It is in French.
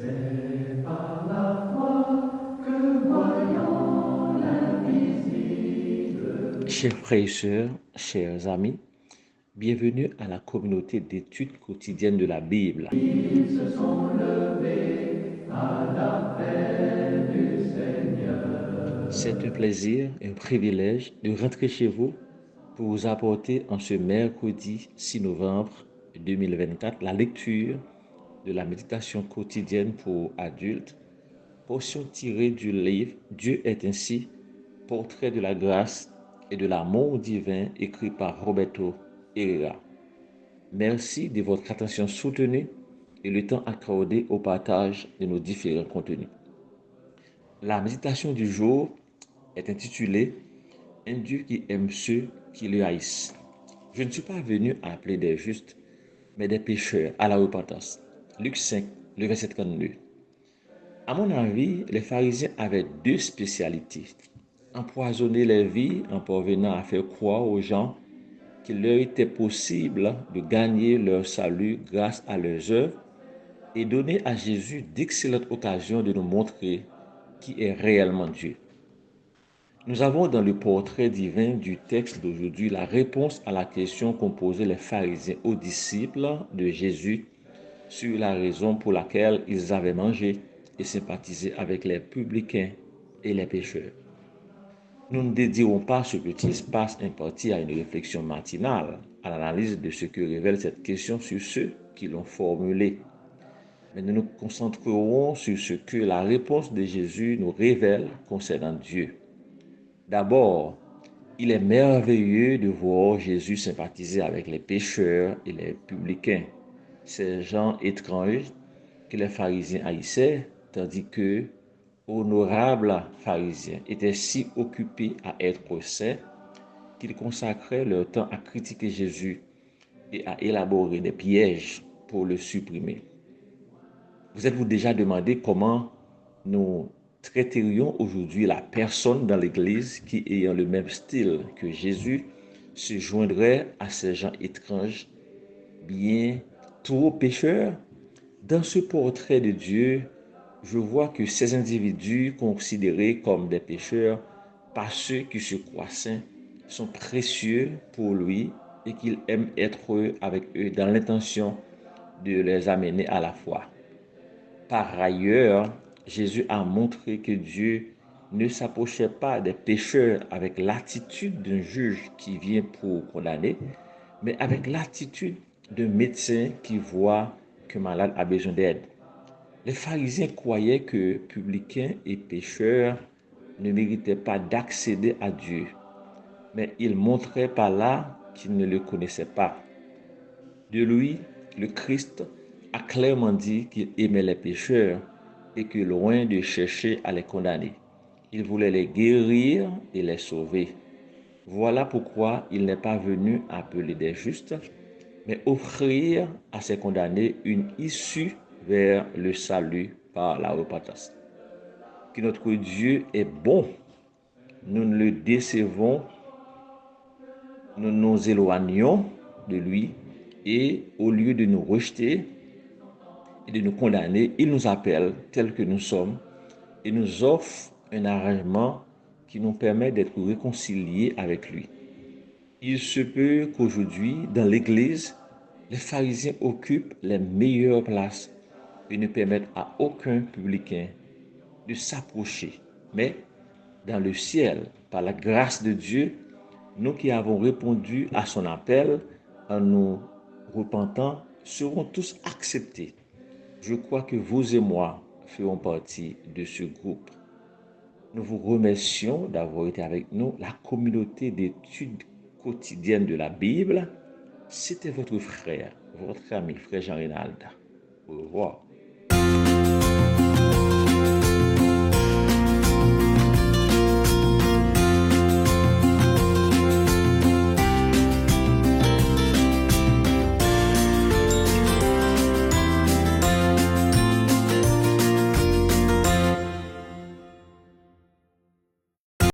C'est par la foi que voyons l'invisible. Chers frères et sœurs, chers amis, bienvenue à la communauté d'études quotidiennes de la Bible. Ils se sont levés à l'appel du Seigneur. C'est un plaisir, un privilège de rentrer chez vous pour vous apporter en ce mercredi 6 novembre 2024 la lecture de la méditation quotidienne pour adultes, portion tirée du livre Dieu est ainsi, portrait de la grâce et de l'amour divin écrit par Roberto Herrera. Merci de votre attention soutenue et le temps accordé au partage de nos différents contenus. La méditation du jour est intitulée Un Dieu qui aime ceux qui le haïssent. Je ne suis pas venu appeler des justes, mais des pécheurs à la repentance. Luc 5, le verset 32. À mon avis, les pharisiens avaient deux spécialités. Empoisonner les vies en parvenant à faire croire aux gens qu'il leur était possible de gagner leur salut grâce à leurs œuvres et donner à Jésus d'excellentes occasions de nous montrer qui est réellement Dieu. Nous avons dans le portrait divin du texte d'aujourd'hui la réponse à la question qu'ont posée les pharisiens aux disciples de Jésus sur la raison pour laquelle ils avaient mangé et sympathisé avec les publicains et les pécheurs. Nous ne dédierons pas ce petit espace imparti à une réflexion matinale, à l'analyse de ce que révèle cette question sur ceux qui l'ont formulée. Mais nous nous concentrerons sur ce que la réponse de Jésus nous révèle concernant Dieu. D'abord, il est merveilleux de voir Jésus sympathiser avec les pécheurs et les publicains, ces gens étranges que les pharisiens haïssaient, tandis que honorables pharisiens étaient si occupés à être saints qu'ils consacraient leur temps à critiquer Jésus et à élaborer des pièges pour le supprimer. Vous êtes-vous déjà demandé comment nous traiterions aujourd'hui la personne dans l'Église qui, ayant le même style que Jésus, se joindrait à ces gens étranges, bien trop pécheurs? Dans ce portrait de Dieu, je vois que ces individus considérés comme des pécheurs par ceux qui se croient saints sont précieux pour lui et qu'il aime être avec eux dans l'intention de les amener à la foi. Par ailleurs, Jésus a montré que Dieu ne s'approchait pas des pécheurs avec l'attitude d'un juge qui vient pour condamner, mais avec l'attitude d'un médecin qui voit qu'un malade a besoin d'aide. Les pharisiens croyaient que publicains et pécheurs ne méritaient pas d'accéder à Dieu, mais ils montraient par là qu'ils ne le connaissaient pas. De lui, le Christ a clairement dit qu'il aimait les pécheurs et que loin de chercher à les condamner, il voulait les guérir et les sauver. Voilà pourquoi il n'est pas venu appeler des justes, mais offrir à ces condamnés une issue vers le salut par la repentance. Que notre Dieu est bon, nous ne le décevons, nous nous éloignons de lui et au lieu de nous rejeter et de nous condamner, il nous appelle tels que nous sommes et nous offre un arrangement qui nous permet d'être réconciliés avec lui. Il se peut qu'aujourd'hui, dans l'Église, les pharisiens occupent les meilleures places et ne permettent à aucun publicain de s'approcher. Mais dans le ciel, par la grâce de Dieu, nous qui avons répondu à son appel en nous repentant, serons tous acceptés. Je crois que vous et moi ferons partie de ce groupe. Nous vous remercions d'avoir été avec nous. La communauté d'études quotidiennes de la Bible, c'était votre frère, votre ami, frère Jean-Renalda. Au revoir.